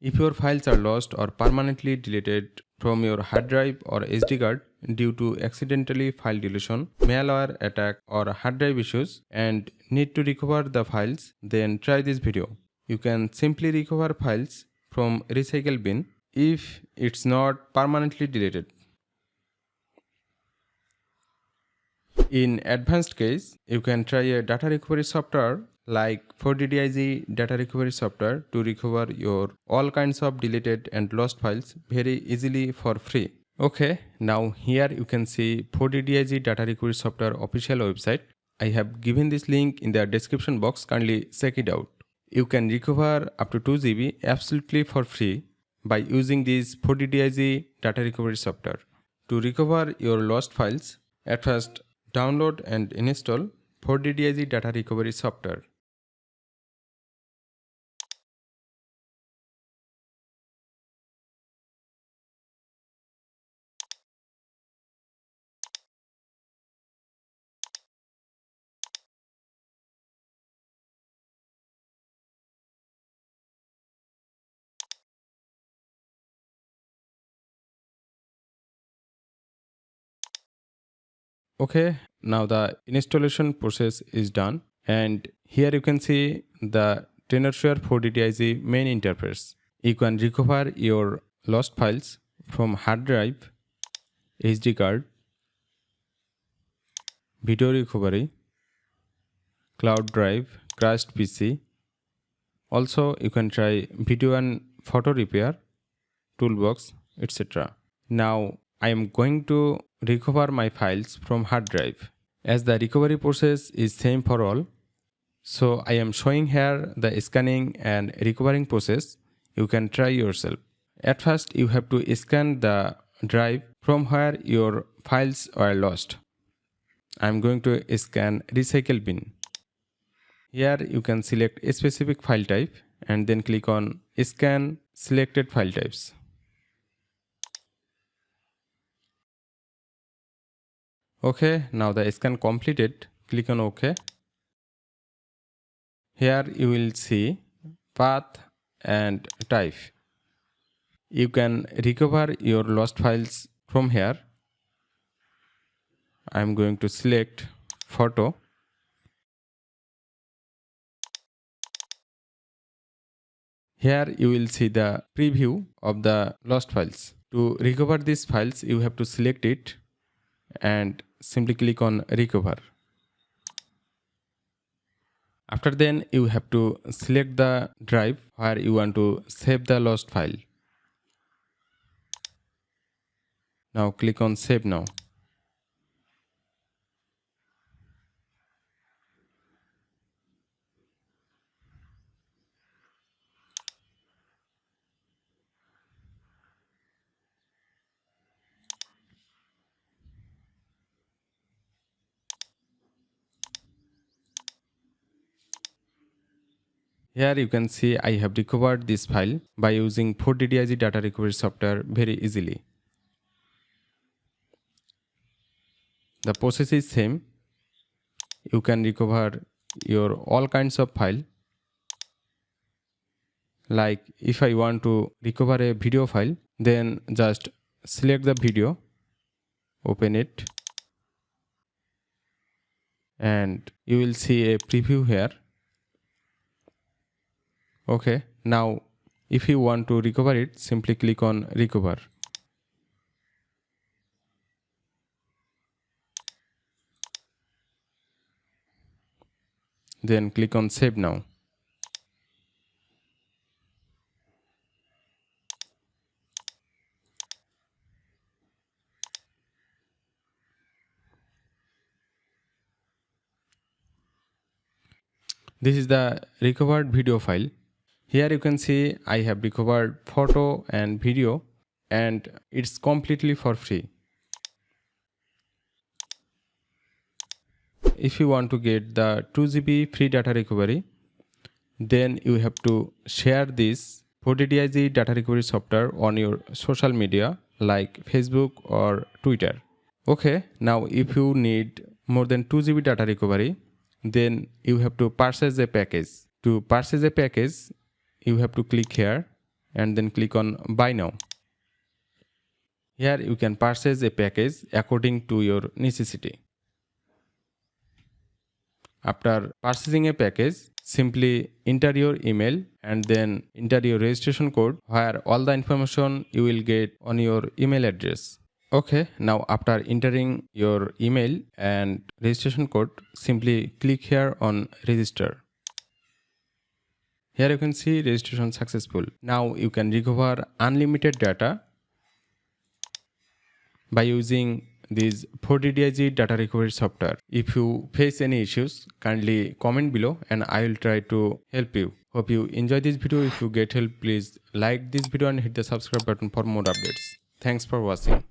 If your files are lost or permanently deleted from your hard drive or SD card due to accidentally file deletion, malware attack or hard drive issues and need to recover the files, then try this video. You can simply recover files from recycle bin if it's not permanently deleted. In advanced case, you can try a data recovery software like 4DDIG data recovery software to recover your all kinds of deleted and lost files very easily for free. Okay, now here you can see 4DDIG data recovery software official website. I have given this link in the description box, kindly check it out. You can recover up to 2 GB absolutely for free by using this 4DDIG data recovery software. To recover your lost files, at first download and install 4DDIG data recovery software. Okay, now the installation process is done, and here you can see the Tenorshare 4DDIG main interface. You can recover your lost files from hard drive, SD card, video recovery, cloud drive, crashed PC. Also, you can try video and photo repair, toolbox, etc. Now, I am going to recover my files from hard drive. As the recovery process is same for all, so I am showing here the scanning and recovering process. You can try yourself. At first, you have to scan the drive from where your files were lost. I am going to scan recycle bin. Here you can select a specific file type and then click on scan selected file types. Okay, now the scan completed. Click on OK. Here you will see path and type. You can recover your lost files from here. I am going to select photo. Here you will see the preview of the lost files. To recover these files, you have to select it and simply click on recover. After then, you have to select the drive where you want to save the lost file. Now click on save now. Here you can see I have recovered this file by using 4DDIG data recovery software very easily. The process is same. You can recover your all kinds of file. Like if I want to recover a video file, then just select the video, open it, and you will see a preview here. Okay, now if you want to recover it, simply click on recover. Then click on save now. This is the recovered video file. Here you can see I have recovered photo and video and it's completely for free. If you want to get the 2 GB free data recovery, then you have to share this 4DDIG data recovery software on your social media like Facebook or Twitter. Okay, now if you need more than 2 GB data recovery, then you have to purchase a package. To purchase a package, you have to click here and then click on buy now. Here you can purchase a package according to your necessity. After purchasing a package, simply enter your email and then enter your registration code, where all the information you will get on your email address. Okay, now after entering your email and registration code, simply click here on register. Here you can see registration successful. Now you can recover unlimited data by using this 4DDIG data recovery software. If you face any issues, kindly comment below and I will try to help you. Hope you enjoy this video. If you get help, please like this video and hit the subscribe button for more updates. Thanks for watching.